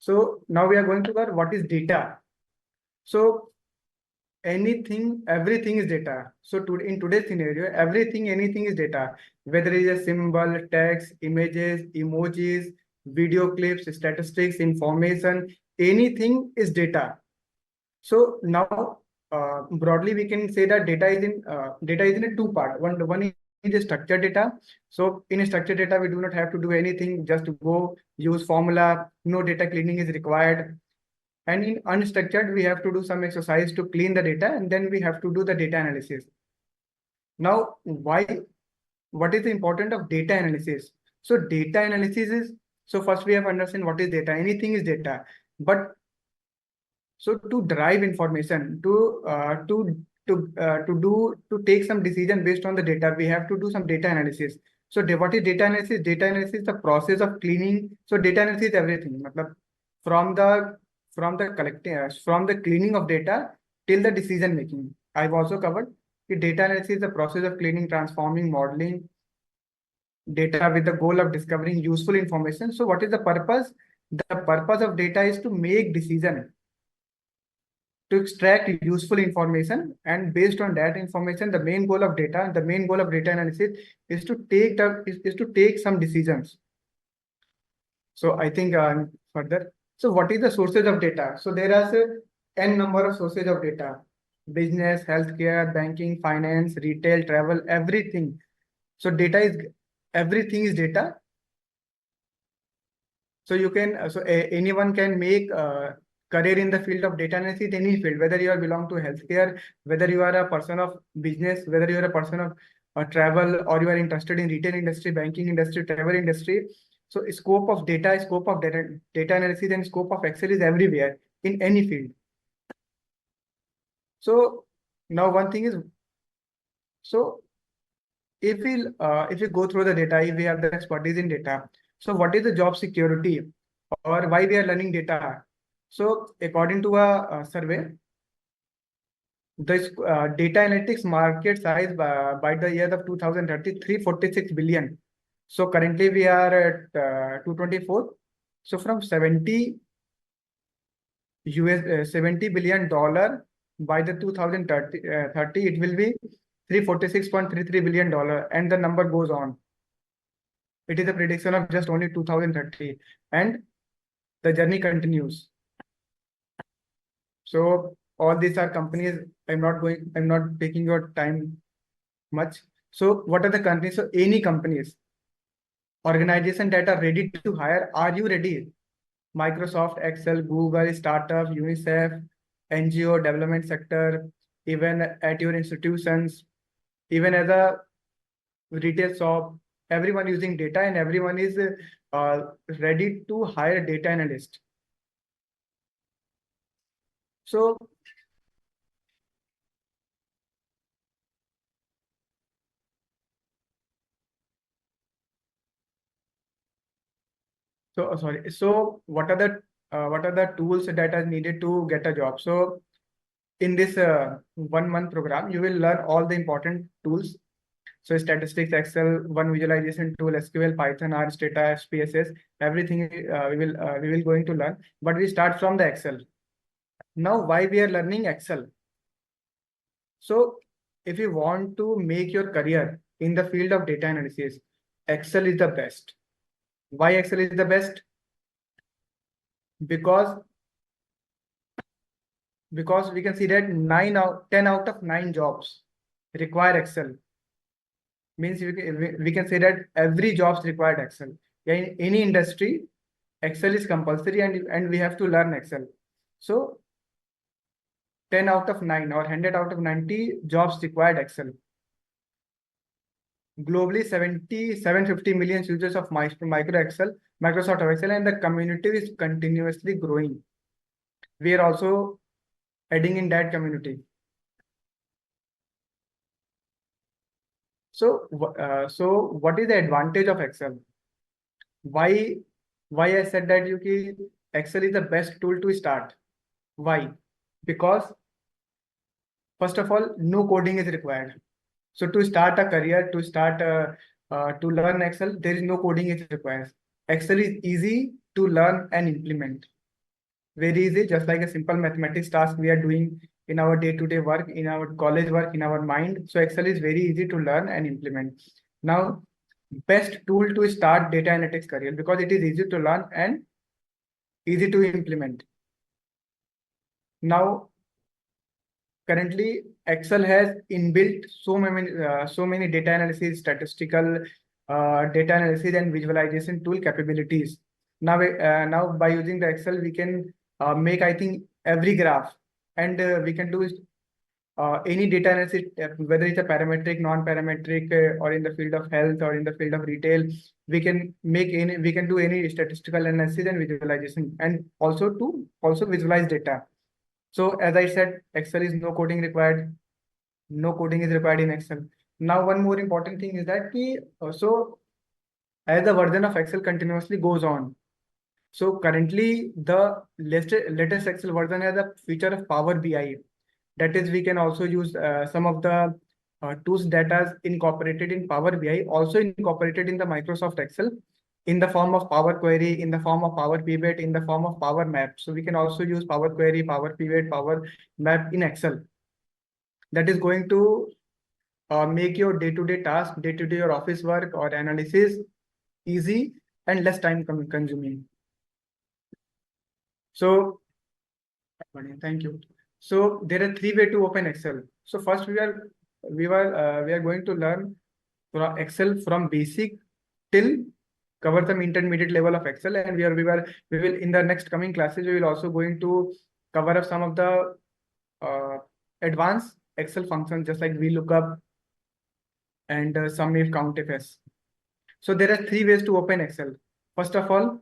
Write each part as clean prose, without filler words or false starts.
So now we are going to learn what is data. So everything is data. So in today's scenario, anything is data, whether it is a symbol, text, images, emojis, video clips, statistics, information, anything is data. So now, broadly, we can say that data is in a two part. One is a structured data. So in a structured data, we do not have to do anything, just to go use formula. No data cleaning is required. And in unstructured, we have to do some exercise to clean the data, and then we have to do the data analysis. Now, what is the importance of data analysis? So data analysis is, so first we have to understand what is data. Anything is data. But so to derive information, to take some decision based on the data, we have to do some data analysis. So what is data analysis? Data analysis is the process of cleaning. So data analysis is everything. From the cleaning of data till the decision making. I've also covered the data analysis is the process of cleaning, transforming, modeling data with the goal of discovering useful information. So what is the purpose? The purpose of data is to make decision, to extract useful information, and based on that information, the main goal of data analysis is to take some decisions. So I think further, so what is the sources of data? So there are n number of sources of data: business, healthcare, banking, finance, retail, travel, everything. So everything is data. So you can anyone can make career in the field of data analysis, any field, whether you are belong to healthcare, whether you are a person of business, whether you are a person of travel, or you are interested in retail industry, banking industry, travel industry. So scope of data analysis and scope of Excel is everywhere in any field. So now one thing is, so if we go through the data, if we have the expertise in data, so what is the job security, or why we are learning data? So according to a survey, the data analytics market size by the year of 2030, 346 billion. So currently we are at 224. So from 70 billion dollar by the 2030, 30, it will be $346.33 billion, and the number goes on. It is a prediction of just only 2030, and the journey continues. So all these are companies. I'm not taking your time much. So what are the companies? So any companies, organization that are ready to hire. Are you ready? Microsoft, Excel, Google, startup, UNICEF, NGO, development sector, even at your institutions, even as a retail shop, everyone using data, and everyone is ready to hire data analyst. So sorry. So what are the tools that are needed to get a job? So in this 1 month program, you will learn all the important tools. So statistics, Excel, one visualization tool, SQL, Python, R, Stata, SPSS, everything we will going to learn. But we start from the Excel. Now, why we are learning Excel? So if you want to make your career in the field of data analysis, Excel is the best. Why Excel is the best? Because we can see that 10 out of 9 jobs require Excel. Means we can say that every jobs required Excel. In any industry, Excel is compulsory, and we have to learn Excel. So 10 out of 9 or 100 out of 90 jobs required Excel. Globally, 750 million users of Microsoft Excel, and the community is continuously growing. We are also adding in that community. So what is the advantage of Excel? Why I said that Excel is the best tool to start? Why? Because first of all, no coding is required. So to start a career, to learn Excel, there is no coding is required. Excel is easy to learn and implement. very easy, just like a simple mathematics task we are doing in our day-to-day work, in our college work, in our mind. So Excel is very easy to learn and implement. Now, best tool to start data analytics career, because it is easy to learn and easy to implement. Now, currently, Excel has inbuilt so many data analysis, statistical data analysis, and visualization tool capabilities. Now by using the Excel, we can make, I think, every graph, and we can do any data analysis, whether it's a parametric, non-parametric, or in the field of health or in the field of retail. We can do any statistical analysis and visualization, and also visualize data. So as I said, Excel is no coding required. No coding is required in Excel. Now, one more important thing is that as the version of Excel continuously goes on, so currently the latest Excel version has a feature of Power BI. That is, we can also use some of the tools that are incorporated in Power BI, also incorporated in the Microsoft Excel, in the form of Power Query, in the form of Power Pivot, in the form of Power Map. So we can also use Power Query, Power Pivot, Power Map in Excel. That is going to make your day-to-day task, day-to-day your office work or analysis easy and less time consuming. So, thank you. So there are three ways to open Excel. So first we are going to learn Excel from basic till cover some intermediate level of Excel, and we will in the next coming classes we will also going to cover up some of the advanced Excel functions, just like VLOOKUP and sum if, count if, s. So there are three ways to open Excel. First of all,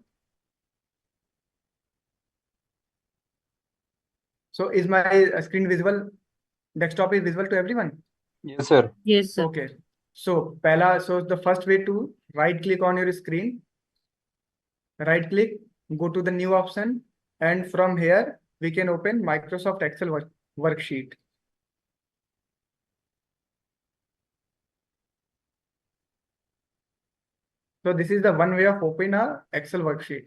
so is my screen visible? Desktop is visible to everyone? Yes, sir. Yes, sir. Okay. So the first way to right click on your screen, right click, go to the new option, and from here we can open Microsoft Excel worksheet. So this is the one way of open a Excel worksheet.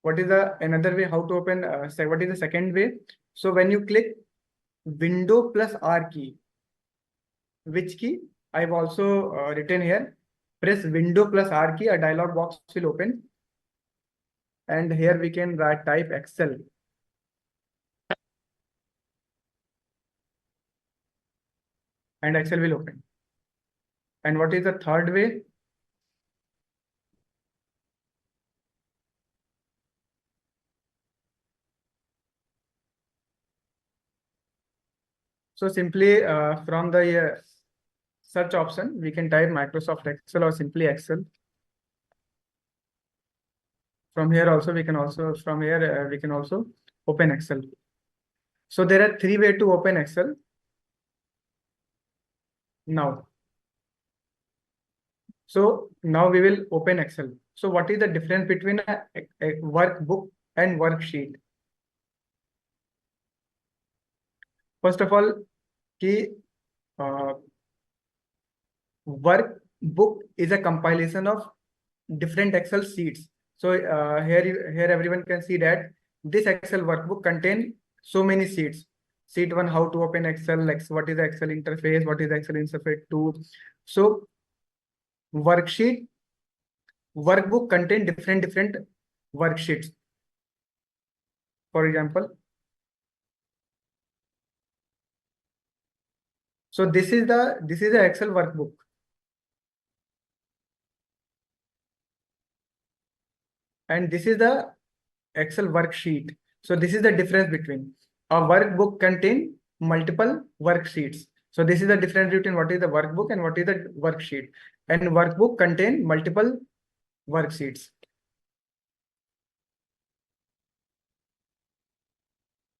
What is the another way how to open? What is the second way? So when you click Window plus R key, which key I've also written here. Press Window plus R key, a dialog box will open, and here we can type Excel. And Excel will open. And what is the third way? So simply from the search option, we can type Microsoft Excel or simply Excel. From here also we can also open Excel. So there are three ways to open Excel. Now, so now we will open Excel. So what is the difference between a workbook and worksheet? First of all, workbook is a compilation of different Excel sheets. So here everyone can see that this Excel workbook contains so many sheets. Sheet 1, how to open Excel, like what is the Excel interface, what is the Excel interface 2. So workbook contain different worksheets. For example, so this is the Excel workbook. And this is the Excel worksheet. So this is the difference between a workbook contain multiple worksheets. So this is the difference between what is the workbook and what is the worksheet. And workbook contain multiple worksheets.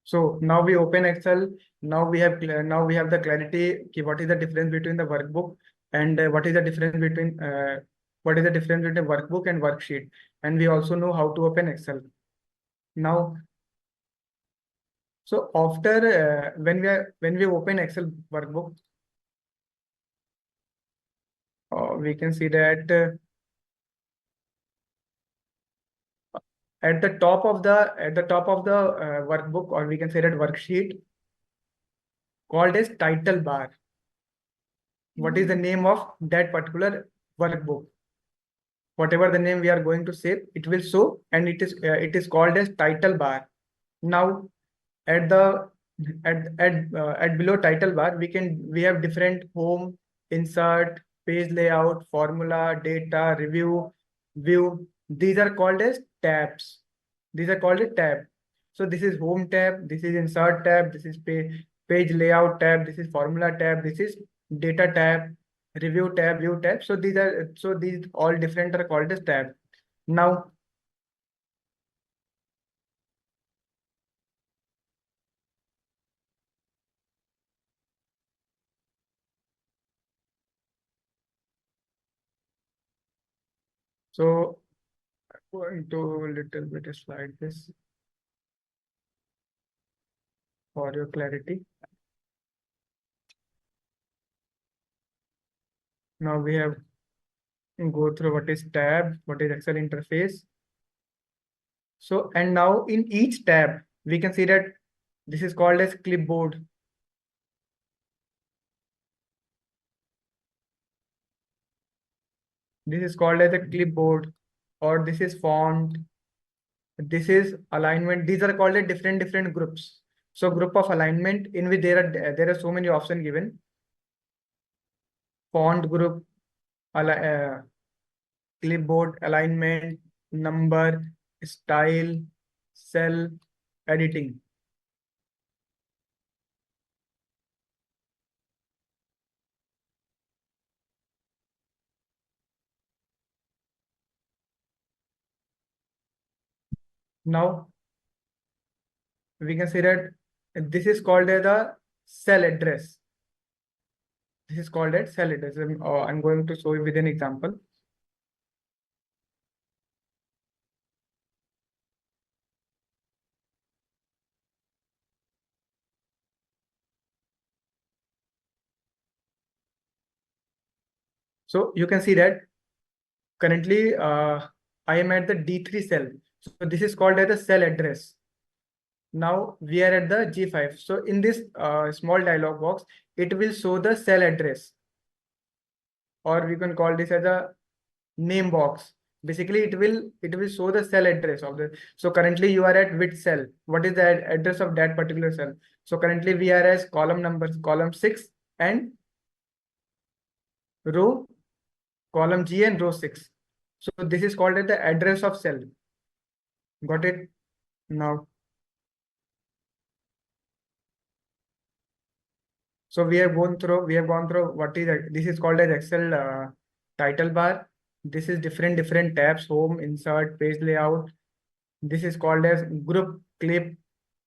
So now we open Excel. Now we have the clarity. What is the difference between the workbook and what is the difference between workbook and worksheet? And we also know how to open Excel. Now, so after when we open Excel workbook, we can see that at the top of the workbook, or we can say that worksheet, called as title bar. What is the name of that particular workbook? Whatever the name we are going to save, it will show, and it is called as title bar. Now, at the at below title bar, we have different home, insert, page layout, formula, data, review, view. These are called as tabs. These are called a tab. So this is home tab, this is insert tab, this is page layout tab, this is formula tab, this is data tab, review tab, view tab. So these all different are called as tab. Now, so going to little bit slide this for your clarity. Now we have go through what is tab, what is Excel interface. So, and now in each tab, we can see that this is called as clipboard. This is called as a clipboard, or this is font. This is alignment. These are called as different groups. So group of alignment in which there are so many options given. Font group, clipboard, alignment, number, style, cell, editing. Now we can say that this is called as the cell address. This is called as cell address. I'm going to show you with an example. So you can see that currently I am at the D3 cell. So this is called as the cell address. Now we are at the G5. So in this small dialog box, it will show the cell address, or we can call this as a name box. Basically, it will show the cell address of the. So currently you are at which cell? What is the address of that particular cell? So currently we are as column numbers, column 6 and row, column G and row 6. So this is called as the address of cell. Got it? Now, so we have gone through what is this is called as Excel title bar. This is different tabs: home, insert, page layout. This is called as group, clip,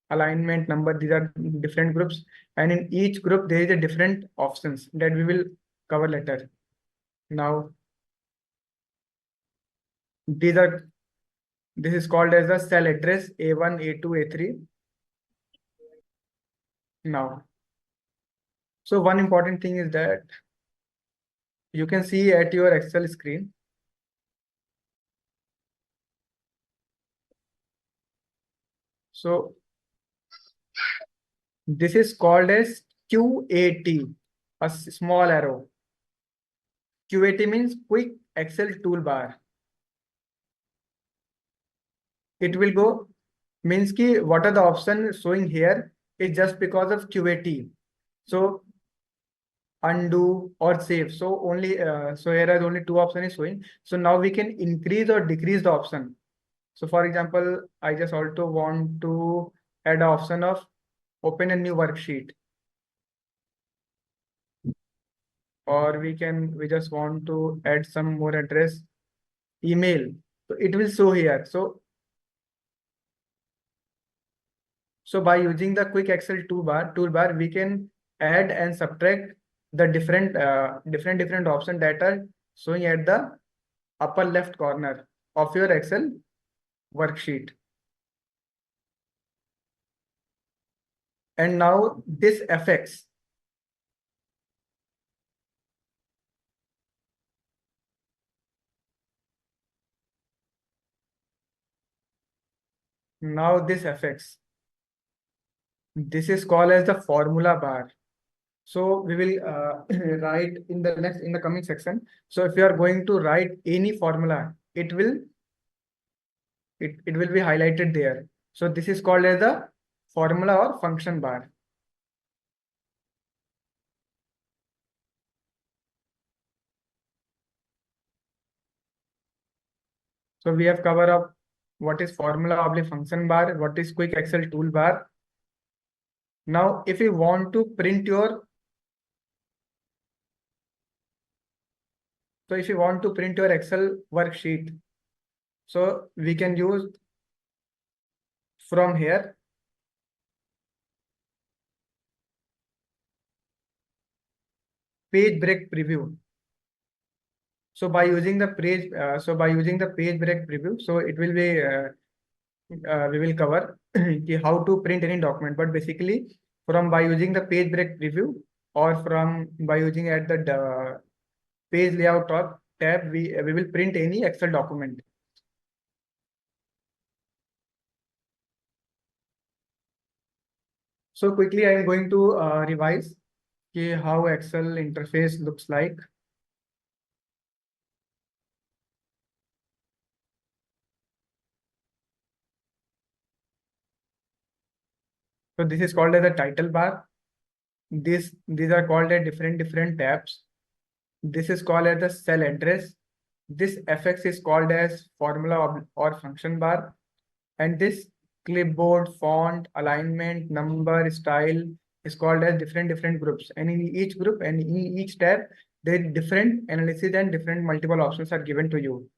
alignment, number. These are different groups, and in each group there is a different options that we will cover later. Now, these are this is called as the cell address A1, A2, A3. Now, so one important thing is that you can see at your Excel screen. So this is called as QAT, a small arrow. QAT means quick Excel toolbar. It will go means ki what are the options showing here is just because of QAT. So undo or save. So only so here are only two options is showing. So now we can increase or decrease the option. So for example, I just also want to add an option of open a new worksheet, or we just want to add some more address, email. So it will show here. So by using the quick Excel toolbar, we can add and subtract the different options that are showing at the upper left corner of your Excel worksheet. And now this affects Now this fx, this is called as the formula bar. So we will write in the coming section. So if you are going to write any formula, it will be highlighted there. So this is called as the formula or function bar. So we have covered up what is formula oblique function bar, what is quick Excel toolbar. Now, if you want to print your, so if you want to print your Excel worksheet, so we can use from here page break preview. So by using the page break preview, so it will be we will cover how to print any document. But basically, from by using the page break preview or from by using at the page layout tab, we will print any Excel document. So quickly, I am going to revise how Excel interface looks like. So this is called as a title bar. These are called as different tabs. This is called as the cell address. This fx is called as formula or function bar. And this clipboard, font, alignment, number, style is called as different groups. And in each group and in each tab, there different analysis and different multiple options are given to you.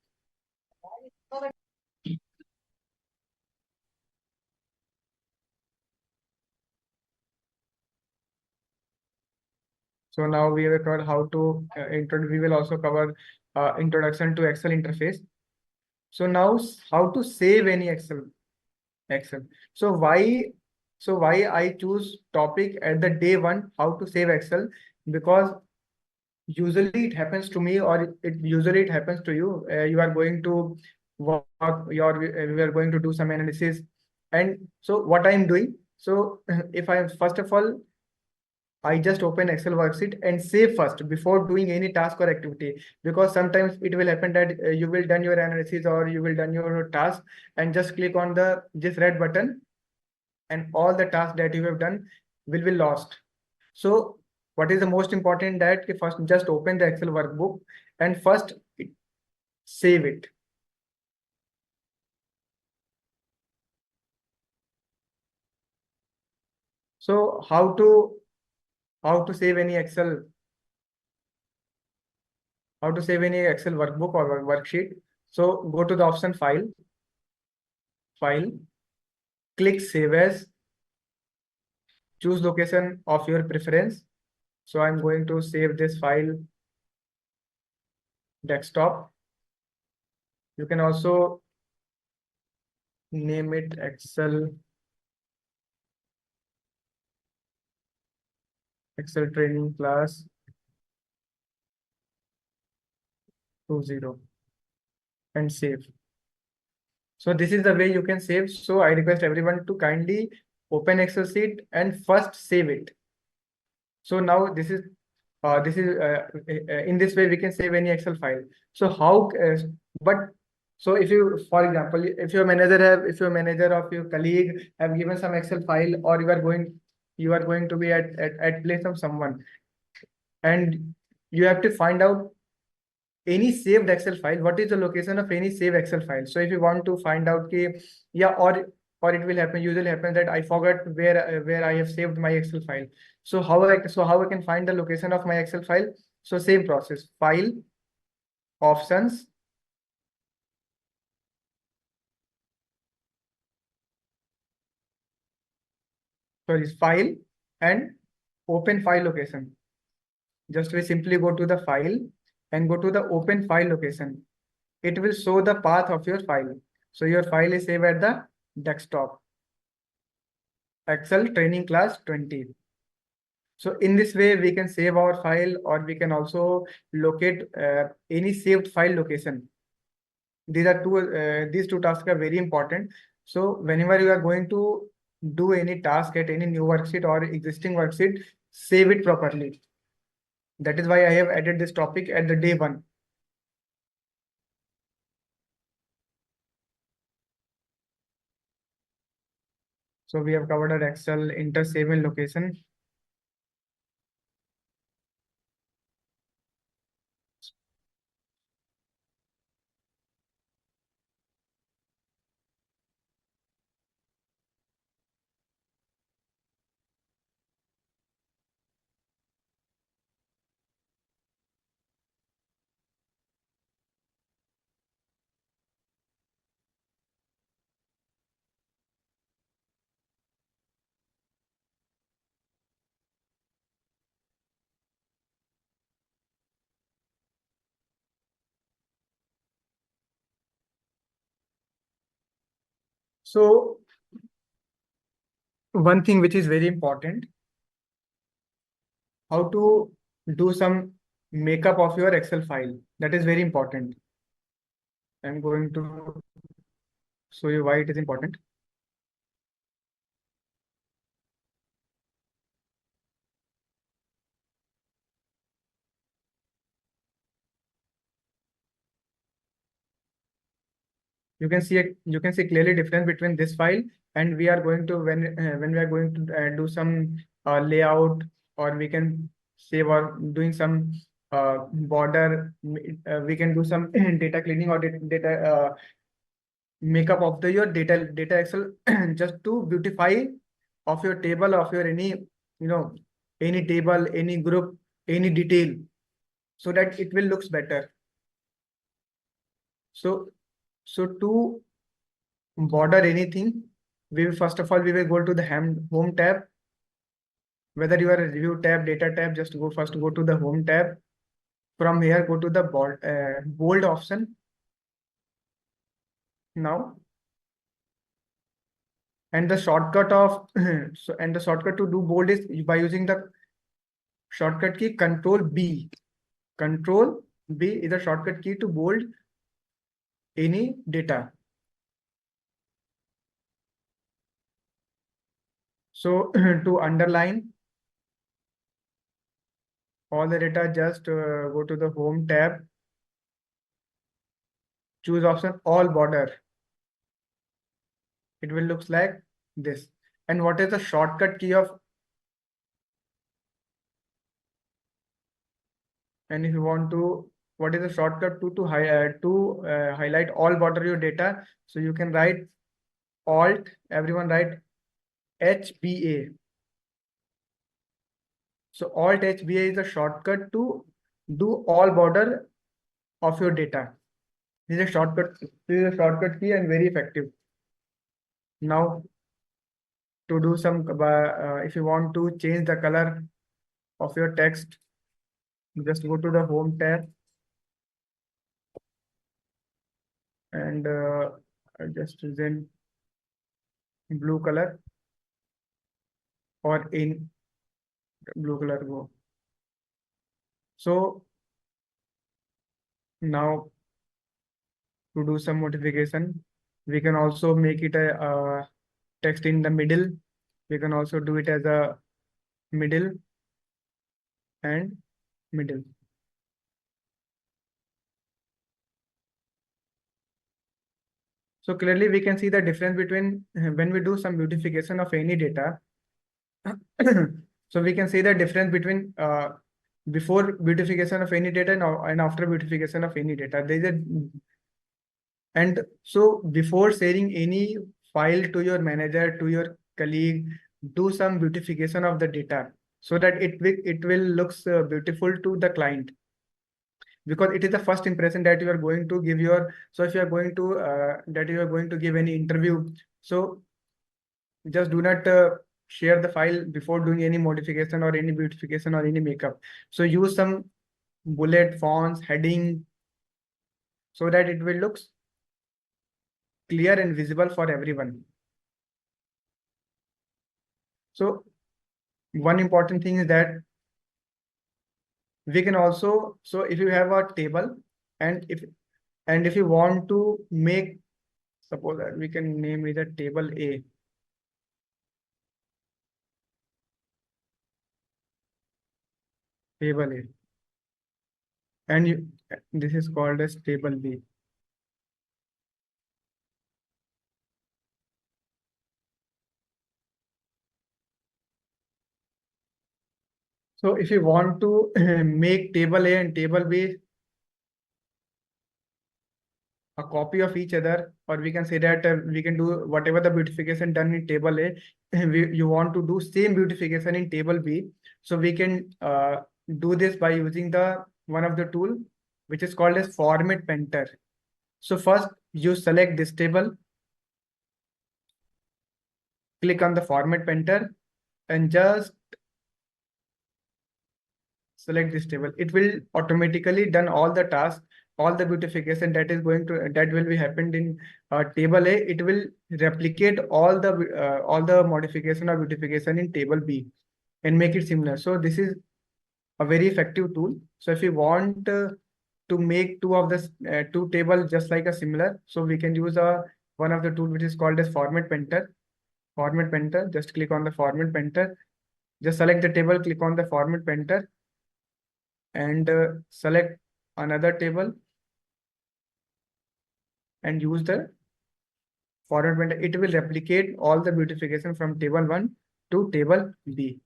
So now we have covered how to we will also cover introduction to Excel interface. So now how to save any Excel. So why I choose topic at the day one, how to save Excel, because usually it happens to me or usually it happens to you. You are going to work, we are going to do some analysis. And so what I'm doing, so if I first of all, I just open Excel worksheet and save first before doing any task or activity, because sometimes it will happen that you will done your analysis or you will done your task and just click on the this red button and all the tasks that you have done will be lost. So what is the most important that you first just open the Excel workbook and first save it. So how to save any Excel workbook or worksheet. So go to the option file, click save as, choose location of your preference. So I'm going to save this file desktop. You can also name it Excel training class 20 and save. So this is the way you can save. So I request everyone to kindly open Excel sheet and first save it. So now this is in this way we can save any Excel file. So how but so if you, for example, if your manager of your colleague have given some Excel file, or you are going to be at place of someone and you have to find out any saved Excel file, what is the location of any saved Excel file. So if you want to find out yeah, or it will happen, usually happen that I forgot where I have saved my Excel file. So how I can find the location of my Excel file? So same process, file, options, sorry, file and open file location. Just we simply go to the file and go to the open file location. It will show the path of your file. So your file is saved at the desktop, Excel training class 20. So in this way, we can save our file, or we can also locate any saved file location. These two tasks are very important. So whenever you are going to do any task at any new worksheet or existing worksheet, save it properly. That is why I have added this topic at the day one. So we have covered our Excel, enter, save and location. So one thing which is very important, how to do some makeup of your Excel file. That is very important. I'm going to show you why it is important. You can see clearly difference between this file, and we are going to when we are going to do some layout, or we can save or doing some border, we can do some data cleaning or data makeup of the your data Excel just to beautify of your table, of your any any table, any group, any detail, so that it will looks better. So to border anything, we will first of all we will go to the home tab. Whether you are a review tab, data tab, just go to the home tab. From here, go to the bold option now, and the shortcut of and the shortcut to do bold is by using the shortcut key Control B. Control B is the shortcut key to bold any data. So to underline all the data, just go to the home tab, choose option all border. It will looks like this. And what is the shortcut key of, and if you want to, what is the shortcut to highlight all border your data? So you can write Alt, everyone write HBA. So Alt HBA is the shortcut to do all border of your data. This is a shortcut. This is a shortcut key and very effective. Now to do some, if you want to change the color of your text, just go to the home tab and just in blue color or in blue color go. So now to do some modification, we can also make it a text in the middle. We can also do it as a middle and middle. So clearly we can see the difference between when we do some beautification of any data. So we can see the difference between before beautification of any data and after beautification of any data. There is a, and so before sharing any file to your manager, to your colleague, do some beautification of the data so that it will looks beautiful to the client, because it is the first impression that you are going to give your. So if you are going to that you are going to give any interview, so just do not share the file before doing any modification or any beautification or any makeup. So use some bullet fonts, heading, so that it will looks clear and visible for everyone. So one important thing is that we can also, so if you have a table and if you want to make Suppose that we can name it a table A. Table A. And this is called as table B. So if you want to make table A and table B a copy of each other, or we can say that we can do whatever the beautification done in table A, you want to do same beautification in table B. So we can do this by using the one of the tool which is called as format painter. So first you select this table, click on the format painter, and just select this table. It will automatically done all the tasks, all the beautification that will be happened in table A. It will replicate all the modification or beautification in table B and make it similar. So this is a very effective tool. So if you want to make two table just like a similar, so we can use one of the tool which is called as format painter. Format painter, just click on the format painter, just select the table, click on the format painter, and select another table and use the format painter. It will replicate all the beautification from table 1 to table B.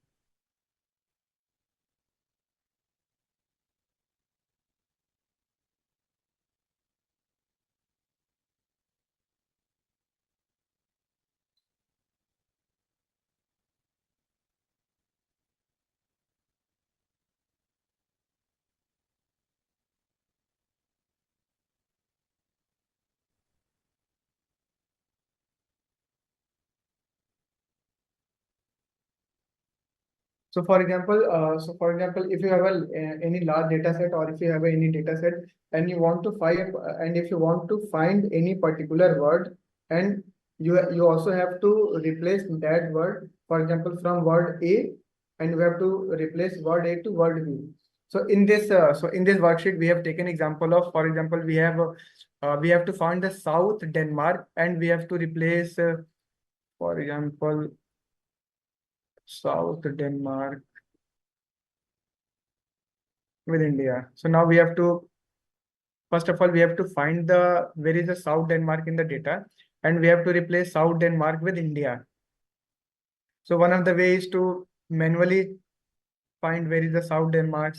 So for example, if you have any large data set, or if you have any data set and you want to find, and if you want to find any particular word, and you also have to replace that word, for example, from word A, and you have to replace word A to word B. So in this worksheet, we have taken example of, for example, we have to find the South Denmark, and we have to replace, for example, South Denmark with India. So now we have to, first of all, we have to find where is the South Denmark in the data, and we have to replace South Denmark with India. So one of the ways to manually find where is the South Denmark,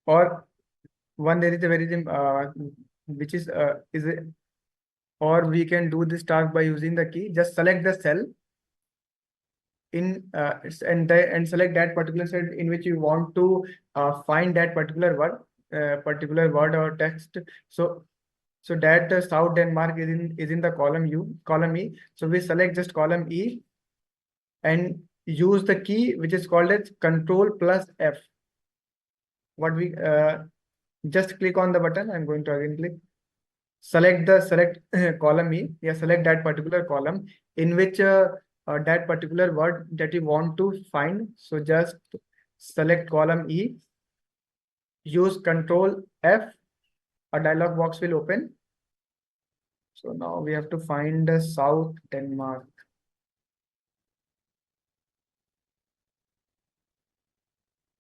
or one there is a very which is it, or we can do this task by using the key. Just select the cell in and select that particular cell in which you want to find that particular word or text. So that South Denmark is in the column E. So we select just column E and use the key which is called as Control plus F. What we just click on the button. I'm going to again click. Select column E. Yeah, select that particular column in which that particular word that you want to find. So just select column E. Use Control F. A dialog box will open. So now we have to find South Denmark.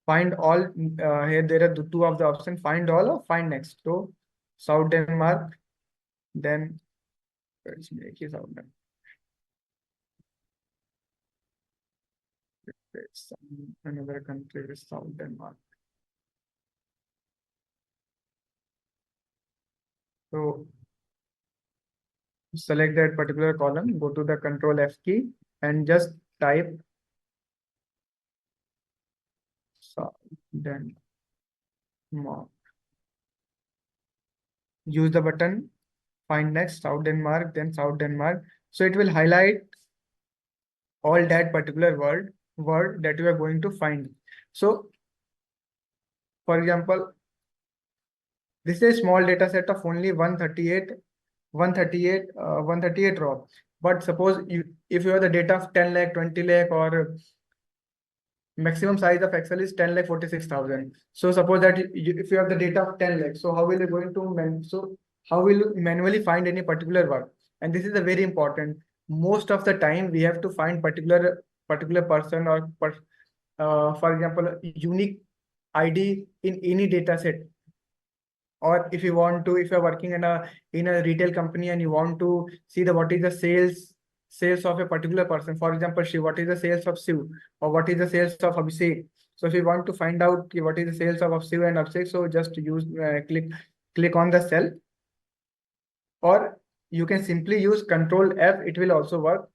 Find all, here there are two of the options, find all or find next. So South Denmark, then let's make it South Denmark. Another country is South Denmark. So select that particular column, go to the Control F key and just type South Denmark. Use the button, find next, South Denmark, then South Denmark. So it will highlight all that particular word that you are going to find. So for example, this is a small data set of only 138 raw. But suppose if you have the data of 10 lakh, 20 lakh, or maximum size of Excel is 10,46,000. So suppose that if you have the data of 10 lakh, so how will you going to how will you manually find any particular work? And this is a very important. Most of the time we have to find particular person or for example, unique ID in any data set. Or if you want to, if you're working in a retail company and you want to see the what is the sales of a particular person, for example, Shiv, what is the sales of Shiv, or what is the sales of Abhishek? So if you want to find out what is the sales of Shiv and Abhishek, so just use click on the cell, or you can simply use Control F. It will also work.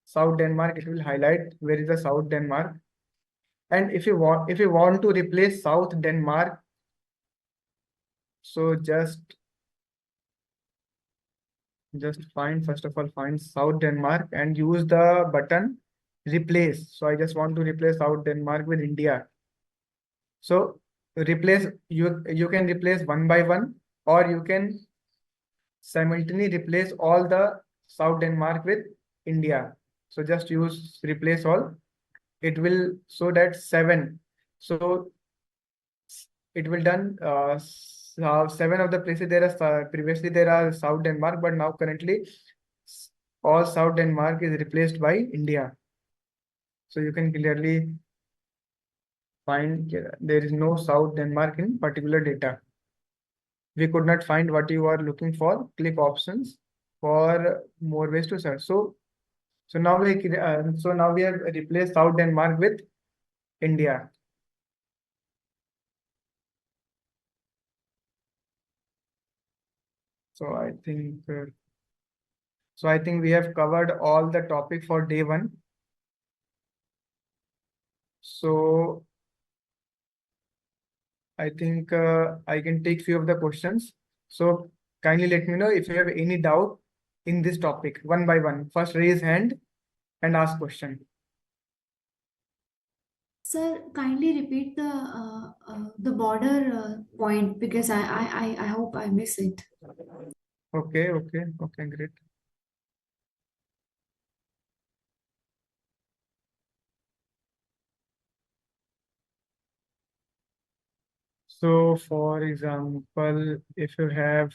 South Denmark, it will highlight where is the South Denmark. And if you want to replace South Denmark, so just first of all find South Denmark and use the button replace. So I just want to replace South Denmark with India. So replace, you can replace one by one, or you can simultaneously replace all the South Denmark with India. So just use replace all. It will show that 7. So it will done 7 of the places there are previously there are South Denmark, but now currently all South Denmark is replaced by India. So you can clearly find there is no South Denmark in particular data. We could not find what you are looking for. Click options for more ways to search. So now we have replaced South Denmark with India. So I think we have covered all the topic for day 1. So I think I can take few of the questions. So kindly let me know if you have any doubt in this topic one by one. First raise hand and ask question. Sir, kindly repeat the border point, because I hope I miss it. Okay, great. So for example, if you have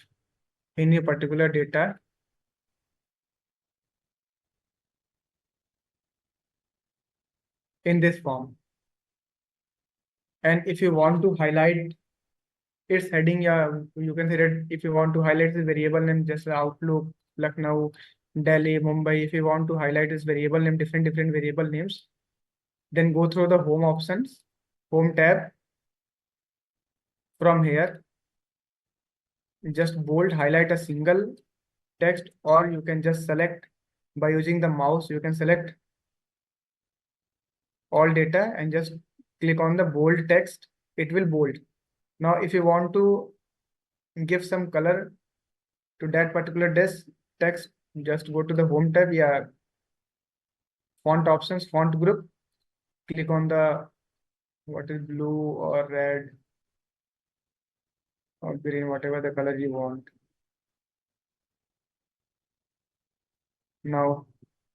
any particular data in this form, and if you want to highlight its heading, yeah, you can say that if you want to highlight the variable name, just Outlook, Lucknow, Delhi, Mumbai. If you want to highlight its variable name, different variable names, then go through the home options, home tab. From here, just bold, highlight a single text, or you can just select by using the mouse. You can select all data and just click on the bold text. It will bold. Now, if you want to give some color to that particular text, just go to the home tab. Yeah, font options, font group. Click on the what is blue or red or green, whatever the color you want. Now,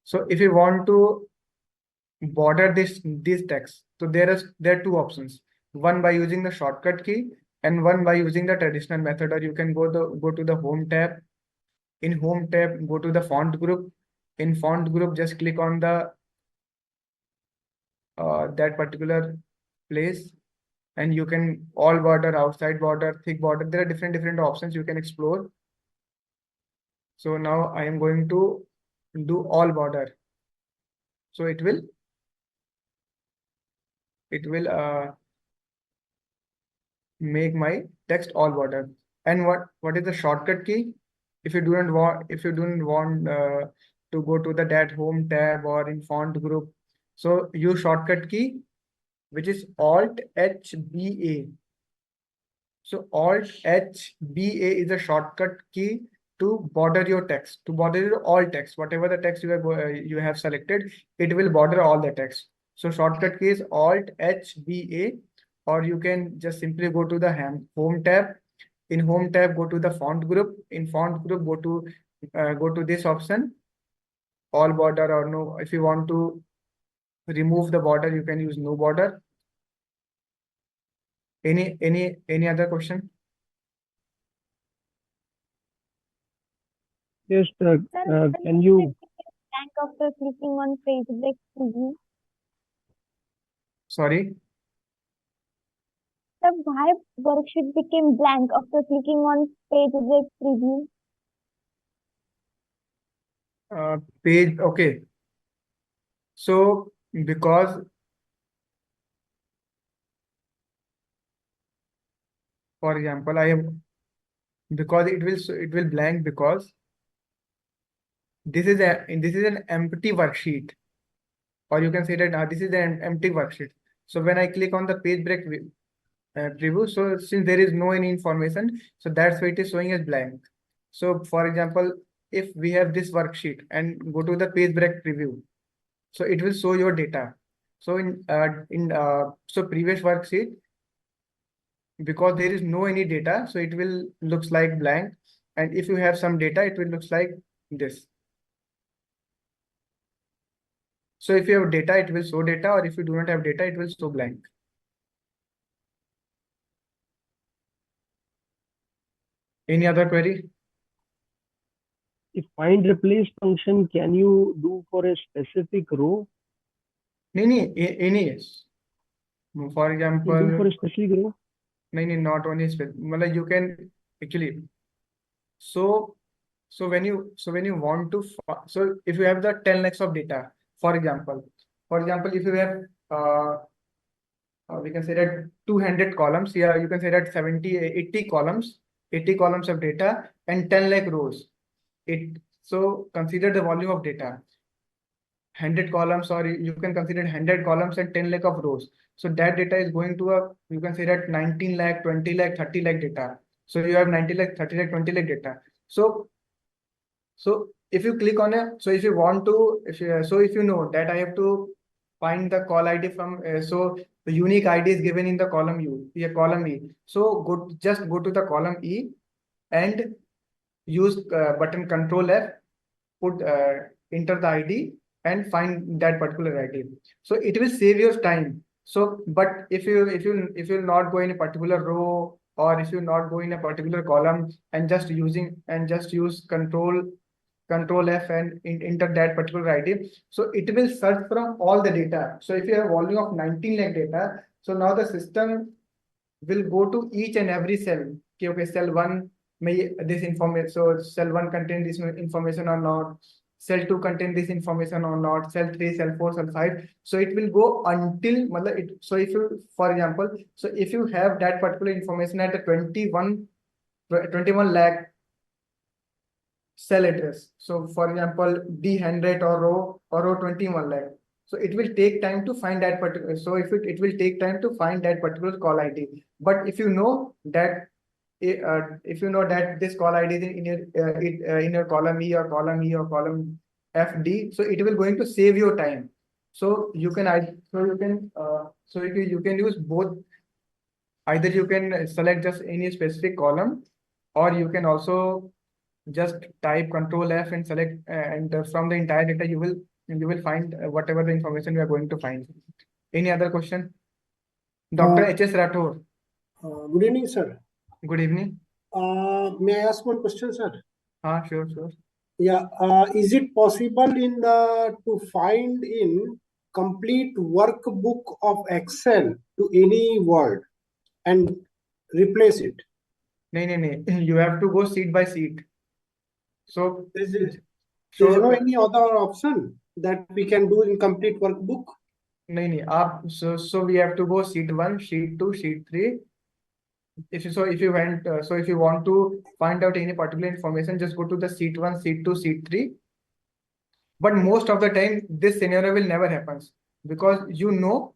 so if you want to border this text, so there are two options. One by using the shortcut key, and one by using the traditional method. Or you can go to the home tab. In home tab, go to the font group. In font group, just click on the that particular place, and you can all border, outside border, thick border. There are different options you can explore. So now I am going to do all border. So it will make my text all border. And what is the shortcut key? If you don't want to go to the that home tab or in font group, so use shortcut key, which is Alt HBA. So Alt HBA is a shortcut key to border your text, to border your all text, whatever the text you have selected, it will border all the text. So shortcut key is Alt HBA, or you can just simply go to the home tab. In home tab, go to the font group. In font group, go to this option, all border, or no. If you want to remove the border, you can use no border. Any other question? Just can you Blank after clicking on page break preview. Sorry. The why worksheet became blank after clicking on page break preview. Page, okay. So because, for example, I have, because it will blank because this is an empty worksheet, or you can say that this is an empty worksheet. So when I click on the page break preview, so since there is no any information, so that's why it is showing as blank. So for example, if we have this worksheet and go to the page break preview, so it will show your data. So so previous worksheet, because there is no any data, so it will looks like blank, and if you have some data, it will looks like this. So if you have data, it will show data, or if you do not have data, it will show blank. Any other query? if find replace function can you do for a specific row? Any, for You do example, for a specific row? not only मतलब you can actually, so when you want to, so if you have the 10 lakhs of data, for example, if you have we can say that 200 columns, yeah, you can say that 80 columns, 80 columns of data and 10 lakh rows. So consider the volume of data, 100 columns, or you can consider 100 columns and 10 lakh of rows. So that data is going to a, you can say that 19 lakh, 20 lakh, 30 lakh data. So you have 90 lakh, 30 lakh, 20 lakh data. So if you click on it, so if you want to, if you know that I have to find the call ID from, so the unique ID is given in the column column E. So just go to the column E and use button Control F, put enter the ID and find that particular ID. So it will save your time. So, but if you not go in a particular row, or if you not go in a particular column and just use control F and enter that particular ID, so it will search from all the data. So if you have volume of 19 lakh data, so now the system will go to each and every cell. Okay, cell 1 may this information, so cell 1 contain this information or not, cell 2 contain this information or not, cell 3, cell 4, cell 5. So it will go until so if you, for example, so if you have that particular information at the 21 lakh cell address, so for example D100 or row 21 lakh, so it will take time to find that particular, so if it will take time to find that particular call ID. But if you know that this call ID is in your column E or column FD, so it will going to save your time. So you can you can use both. Either you can select just any specific column, or you can also just type Control F and select, and from the entire data you will find whatever the information you are going to find. Any other question? Dr. H.S. Rathore. Good evening, sir. Good evening. May I ask one question, sir? Sure. Yeah. Is it possible to find in complete workbook of Excel to any word and replace it? No. You have to go sheet by sheet. So There's no any other option that we can do in complete workbook? No. So we have to go sheet 1, sheet 2, sheet 3. If you want to find out any particular information, just go to the sheet 1, sheet 2, sheet 3. But most of the time this scenario will never happens, because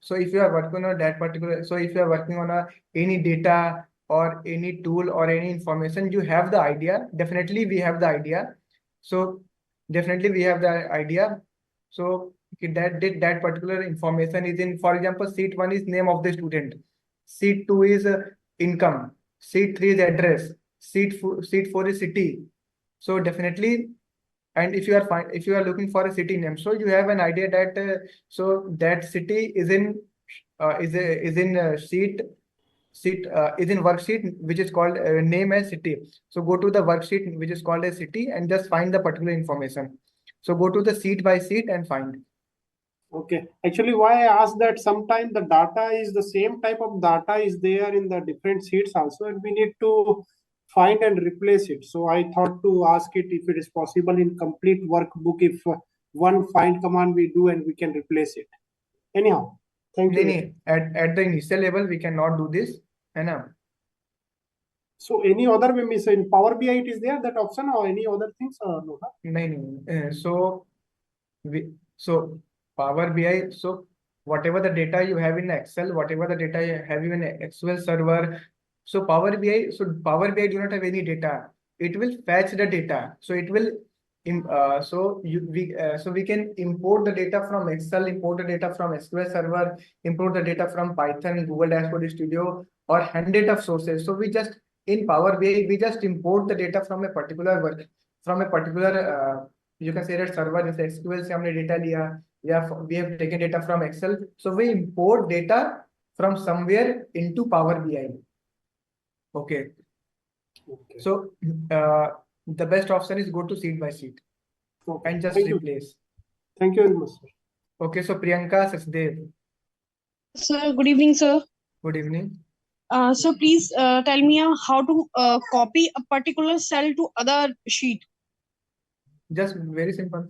so if you are working on that particular, so if you are working on any data or any tool or any information, you have the idea. Definitely we have the idea. So so that particular information is in, for example, sheet 1 is name of the student, sheet 2 is income, sheet 3 is address, sheet 4 is city. So definitely And if you are looking for a city name, so you have an idea that so that city is in sheet is in worksheet which is called name as city. So go to the worksheet which is called a city and just find the particular information. So go to the sheet by sheet and find. Okay. Actually, why I asked that, sometimes the data is the same type of data is there in the different sheets also, and we need to find and replace it. So I thought to ask it if it is possible in complete workbook, if one find command we do and we can replace it. Anyhow, thank you. Nee, at the initial level we cannot do this, है ना? So any other way, means in Power BI it is there that option, or any other things? No, huh? नहीं. So Power BI, so whatever the data you have in Excel, whatever the data you have in SQL server, so Power BI do not have any data. It will fetch the data. So it will so we can import the data from Excel, import the data from SQL server, import the data from Python, Google Dashboard Studio, or 100 of sources. So we just in Power BI we just import the data from a particular you can say that server जैसे SQL से हमने data लिया, या we have taken data from Excel. So we import data from somewhere into Power BI. Okay. So the best option is go to sheet by sheet Okay. and just Thank you. replace. Thank you very much, sir. Okay, so Priyanka Sachdev, Sir, good evening, sir. good evening. So please tell me how to copy a particular cell to other sheet. Just very simple.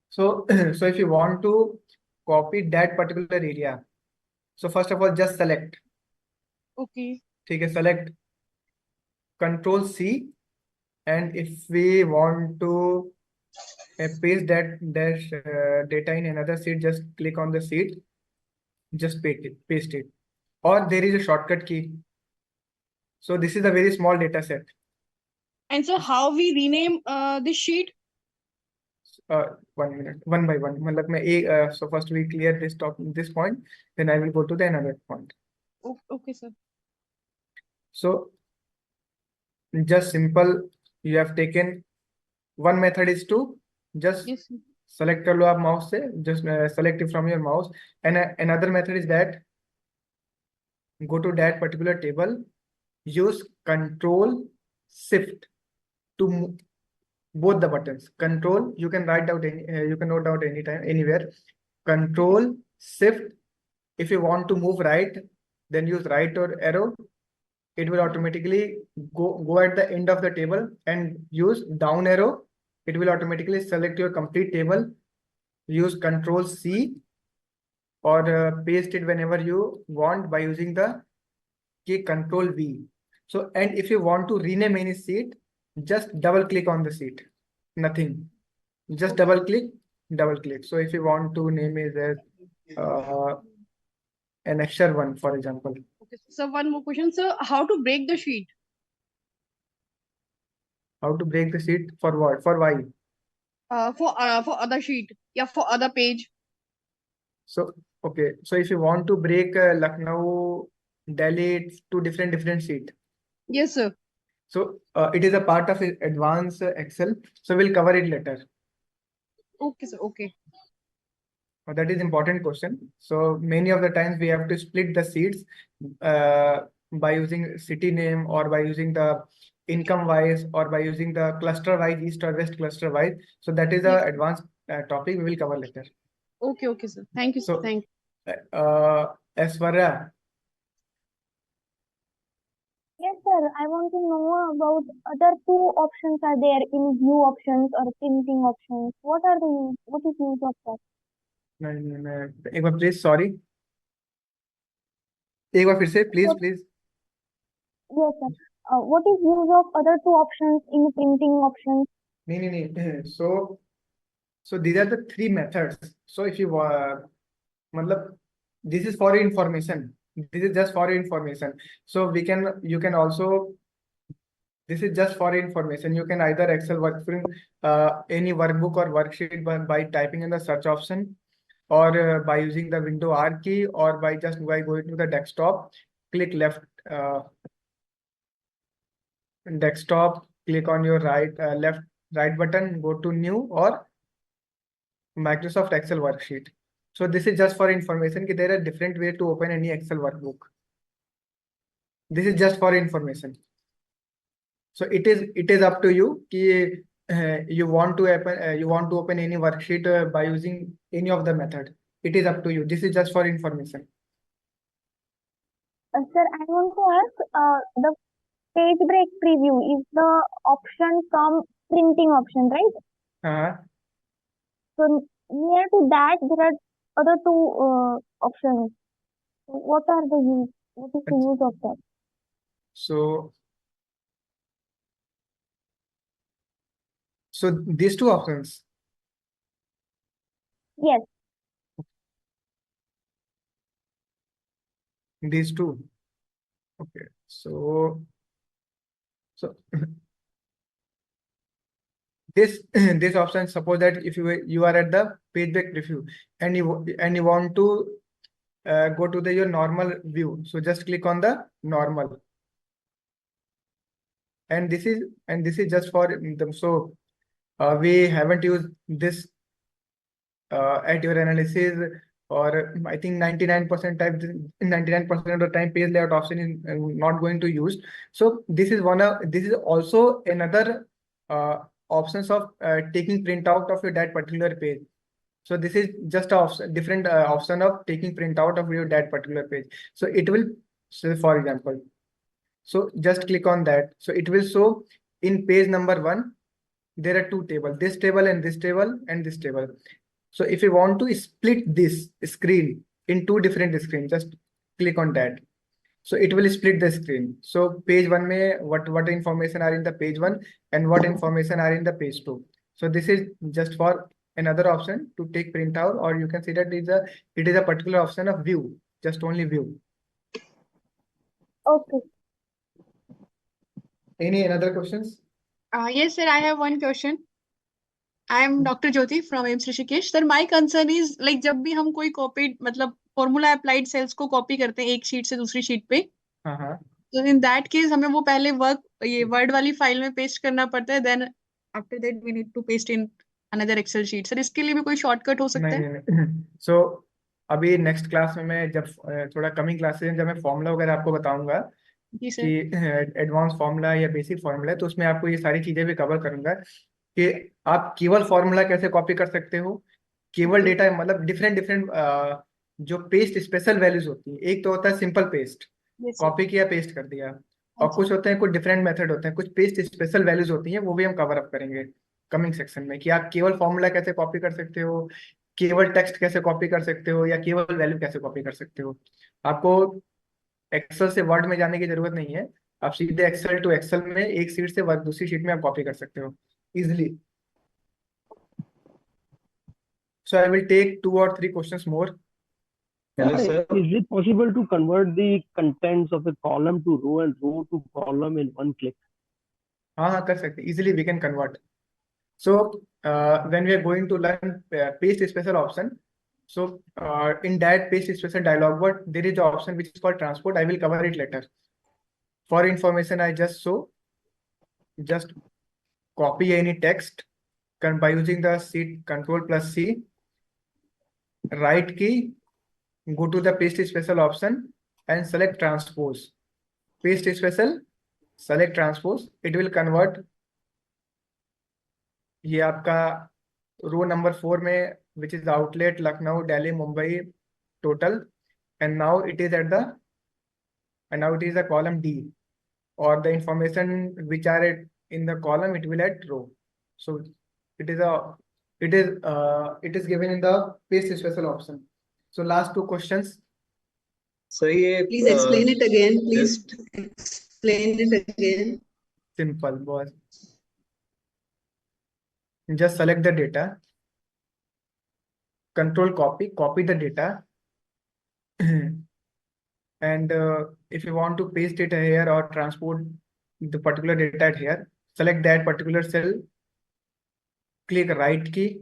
So so if you want to copy that particular area, so first of all just select. Okay. ठीक है, select Control C, and if we want to paste that data in another sheet, just click on the sheet, just paste it. Or there is a shortcut key. So this is a very small data set. And so how we rename this sheet? 1 minute, one by one. मतलब मैं so first we clear this point, then I will go to the another point. Okay, sir. So just simple, you have taken one method is to just Yes, sir. select कर लो आप mouse से, just select it from your mouse, and another method is that go to that particular table, use Control Shift to both the buttons. Control, you can write down you can note down anytime, anywhere. Control Shift. If you want to move right, then use right or arrow. It will automatically go at the end of the table, and use down arrow. It will automatically select your complete table. Use Control C or paste it whenever you want by using the key Control V. So, and if you want to rename any sheet, just double click on the sheet. Nothing. Just double click. So if you want to name it as an extra one, for example. Okay. So one more question, sir. How to break the sheet? How to break the sheet for what? For why? For other sheet, yeah, for other page. So okay. So if you want to break Lucknow, Delhi, it's two different sheet. Yes, sir. So it is a part of advanced Excel. So we'll cover it later. Okay, sir. Okay. That is important question. So many of the times we have to split the sheets by using city name, or by using the income wise, or by using the cluster wise, east or west cluster wise. So that is a advanced topic we will cover later. Okay, sir. Thank you, sir. So Thank Aswara, Yes, sir. I want to know about other two options are there in view options or printing options. What is use of that? एक बार please, sorry, एक बार फिर से please What- please. Yes, sir. What is use of other two options in printing options? नहीं. So these are the three methods. So if you मतलब this is for your information. This is just for your information. So you can also, this is just for your information. You can either Excel workflow any workbook or worksheet by typing in the search option, or by using the window R key, or by going to the desktop, click left desktop, click on your right button, go to new or Microsoft Excel worksheet. So this is just for information that there are different ways to open any Excel workbook. This is just for information. So it is up to you कि you want to open any worksheet by using any of the method. It is up to you. This is just for information. Sir, I want to ask, the page break preview is the option from printing option, right? Uh, So near to that, there are other two options. What are the use? What is the use of that? so these two options. Yes. These two. Okay. So this option, suppose that if you are at the page break preview and you want to go to your normal view, so just click on the normal, and this is just for them. So we haven't used this at your analysis, or I think 99% of the time page layout option is not going to use. So this is also another options of taking printout of that particular page. So this is just a different option of taking printout of that particular page. So it will, so for example, so just click on that. So it will show in page number 1, there are two tables, this table and this table and this table. So if you want to split this screen in two different screens, just click on that. So it will split the screen. So page 1 mein what information are in the page 1 and what information are in the page 2. So this is just for another option to take printout, or you can see that it is a particular option of view, just only view. Okay. Any another questions? Yes, sir, I have one question. I am Dr. Jyoti from AIMS Rishikesh. Sir, my concern is like जब भी हम कोई copied मतलब formula applied cells को copy करते हैं एक sheet से दूसरी sheet पे, हाँ. तो in that case हमें वो पहले ये word वाली फाइल में paste करना पड़ता है, then after that we need to paste in another Excel sheet. Sir इसके लिए भी कोई shortcut हो सकता है? नहीं. So अभी नेक्स्ट क्लास में मैं जब थोड़ा कमिंग क्लासेस में जब मैं फॉर्मूला वगैरह आपको बताऊंगा जी सर. कि एडवांस फार्मूला या बेसिक फार्मूला है, तो उसमें आपको ये सारी चीजें भी कवर करूंगा कि आप केवल फार्मूला कैसे कॉपी कर सकते हो, केवल डेटा मतलब डिफरेंट जो पेस्ट स्पेशल वैल्यूज होती है. एक तो होता है सिंपल पेस्ट, कॉपी किया पेस्ट कर दिया, और कुछ होते हैं कुछ डिफरेंट मेथड होते हैं, कुछ पेस्ट स्पेशल वैल्यूज होती हैं, वो भी हम कवर अप करेंगे कमिंग सेक्शन में कि आप केवल फॉर्मूला कैसे कॉपी कर सकते हो, केवल टेक्स्ट कैसे कॉपी कर सकते हो, या केवल वैल्यू कैसे कॉपी कर सकते हो. आपको एक्सेल से वर्ड में जाने की जरूरत नहीं है, आप सीधे एक्सेल टू एक्सेल में एक शीट से वर्ड दूसरी शीट में आप कॉपी कर सकते हो easily. So I will take 2 or 3 questions more. Is it possible to convert the contents of a column to row and row to column in one click? हाँ कर सकते, easily we can convert. So when we are going to learn paste special option, so in that paste special dialog box there is an option which is called transport. I will cover it later. For information, I just copy any text by using the sheet Control plus C, right key, go to the paste special option and select transpose. Paste special, select transpose. It will convert ये आपका रो number 4 में which is outlet Lucknow, Delhi, Mumbai total, and now it is a column D, or the information which are in the column it will at row. So it is given in the paste special option. So last 2 questions. So Please explain it again. Please explain it again. Simple, boss. Just select the data, control copy the data, and if you want to paste it here or transport the particular data here, select that particular cell, click right key,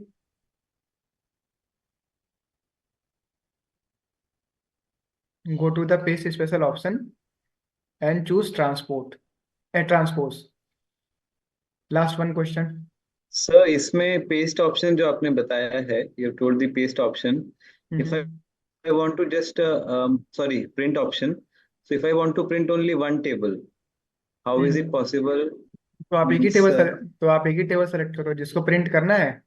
go to the paste special option and choose transpose. Last one question. Sir इसमें paste option जो आपने बताया है, you told the paste option, if I want to just sorry, print option. So if I want to print only one table, how is it possible? तो आप एक ही Means table select करो जिसको print करना है,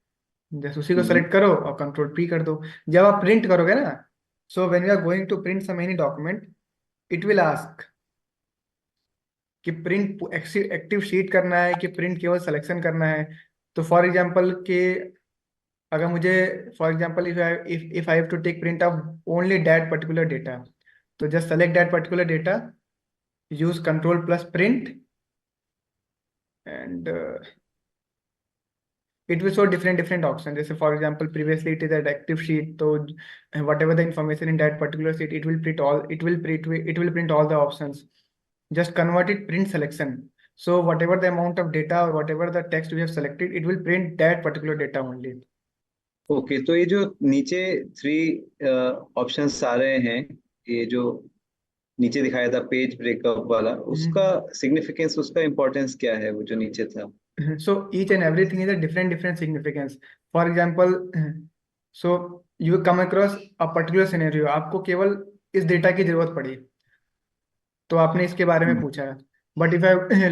जैसे उसी को Mhm. सेलेक्ट करो और कंट्रोल P कर दो। जब आप प्रिंट करोगे ना, so when you are going to print some any document, it will ask कि प्रिंट एक्टिव शीट करना है कि प्रिंट केवल सिलेक्शन करना है। तो फॉर एग्जांपल के अगर मुझे for example if I have to take print of only that particular data, तो just select that particular data, use control plus print, and it will show different options. जैसे for example previously it is an active sheet, तो whatever the information in that particular sheet, it will print all the options. Just convert it print selection. So whatever the amount of data or whatever the text we have selected, it will print that particular data only. Okay, तो ये जो नीचे 3 options आ रहे हैं, ये जो नीचे दिखाया था पेज ब्रेकअप वाला, उसका सिग्निफिकेंस, उसका इम्पोर्टेंस क्या है, वो जो नीचे था? So each and everything is a different significance. For example, so you come across a particular scenario, आपको केवल इस डेटा की जरूरत पड़ी, तो आपने इसके बारे में पूछा है। But if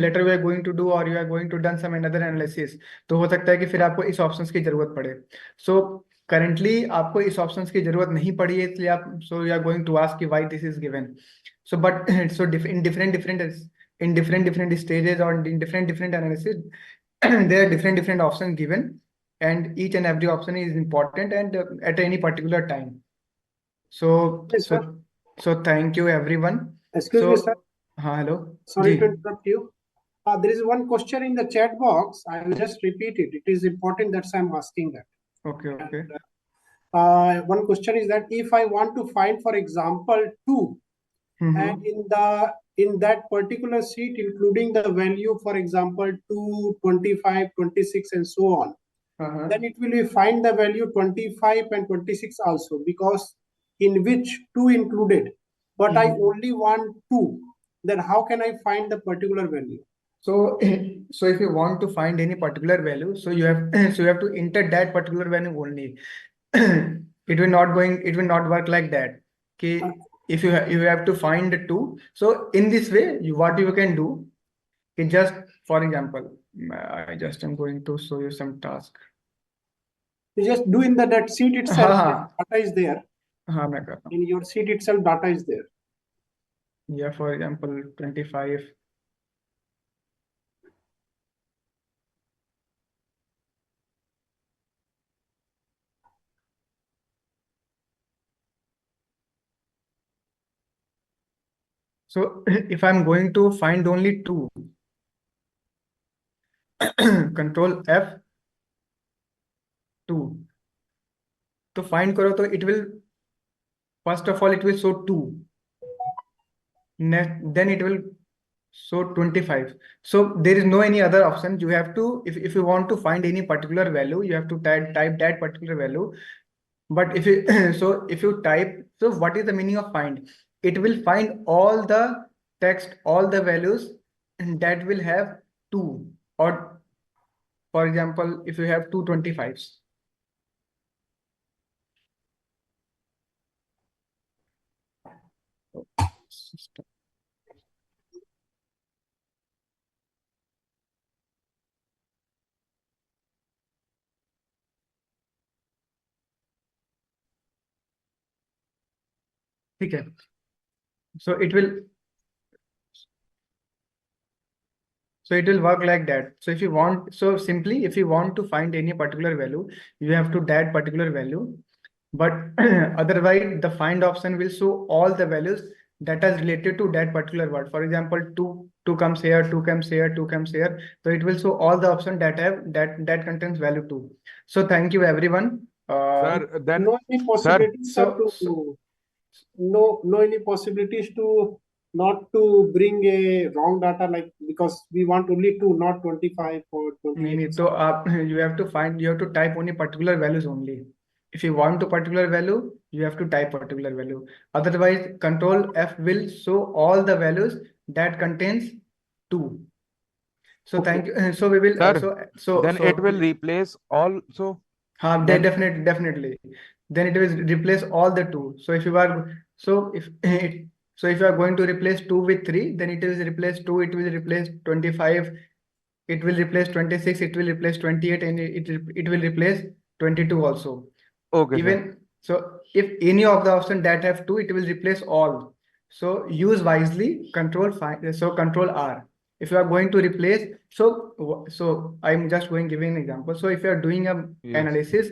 later you are going to do or you are going to done some another analysis, तो हो सकता है कि फिर आपको इस ऑप्शंस की जरूरत पड़े। सो करंटली आपको इस ऑप्शंस की जरूरत नहीं पड़ी है, इसलिए आप so you are going to ask कि why this is given. So but so in different stages और in different analysis there are different options given, and each and every option is important and at any particular time. So Yes, sir. so thank you everyone. Excuse me, sir. Hello. Sorry जी. to interrupt you. There is one question in the chat box. I will just repeat it. It is important that I'm asking that. Okay. And, one question is that if I want to find, for example, 2, and in that particular sheet, including the value, for example, 2, 25, 26, and so on, then it will be find the value 25 and 26 also, because in which 2 included, but I only want 2. Then how can I find the particular value? So if you want to find any particular value, so you have to enter that particular value only. It will not work like that. If you have to find 2, so in this way what you can do is just, for example, I just am going to show you some task. You just do in that sheet itself. Data is there. मैं कर रहा हूँ. In your sheet itself, data is there. Yeah, for example 25. So if I'm going to find only 2, control F2, तो find करो तो it will, first of all it will show 2, then it will show 25. So there is no any other option. You have to, if you want to find any particular value, you have to type that particular value. But if you if you type, so what is the meaning of find? It will find all the text, all the values that will have 2, or for example if you have 225s. ठीक है. So it will work like that. So if you want, so simply if you want to find any particular value, you have to that particular value, but otherwise the find option will show all the values that are related to that particular word. For example, 2 comes here, 2 comes here, 2 comes here, so it will show all the options that have that contains value 2. So thank you everyone. Sir, then no any possibilities no any possibilities to not to bring a wrong data, like, because we want only 2, not 25 or 28. So you have to type only particular values only. If you want a particular value, you have to type particular value. Otherwise, control F will show all the values that contains 2. So Okay. thank you. So we will. Sir, then it will replace all. So then definitely. Then it will replace all the two. So if you are so if you are going to replace 2 with 3, then it will replace 2. It will replace 25. It will replace 26. It will replace 28, and it will replace 22 also. okay, sir. Even so, if any of the option that have 2, it will replace all. So use wisely. Control R. If you are going to replace, so I'm just giving an example. So if you are doing a Yes. analysis,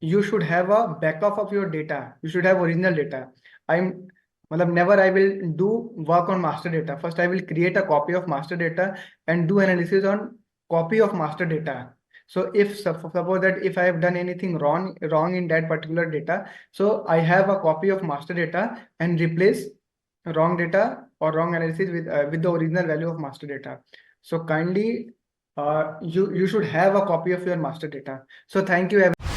you should have a backup of your data. You should have original data. Never I will do work on master data. First, I will create a copy of master data and do analysis on copy of master data. So if suppose that if I have done anything wrong in that particular data, so I have a copy of master data and replace wrong data or wrong analysis with the original value of master data. So kindly you should have a copy of your master data. So thank you everyone.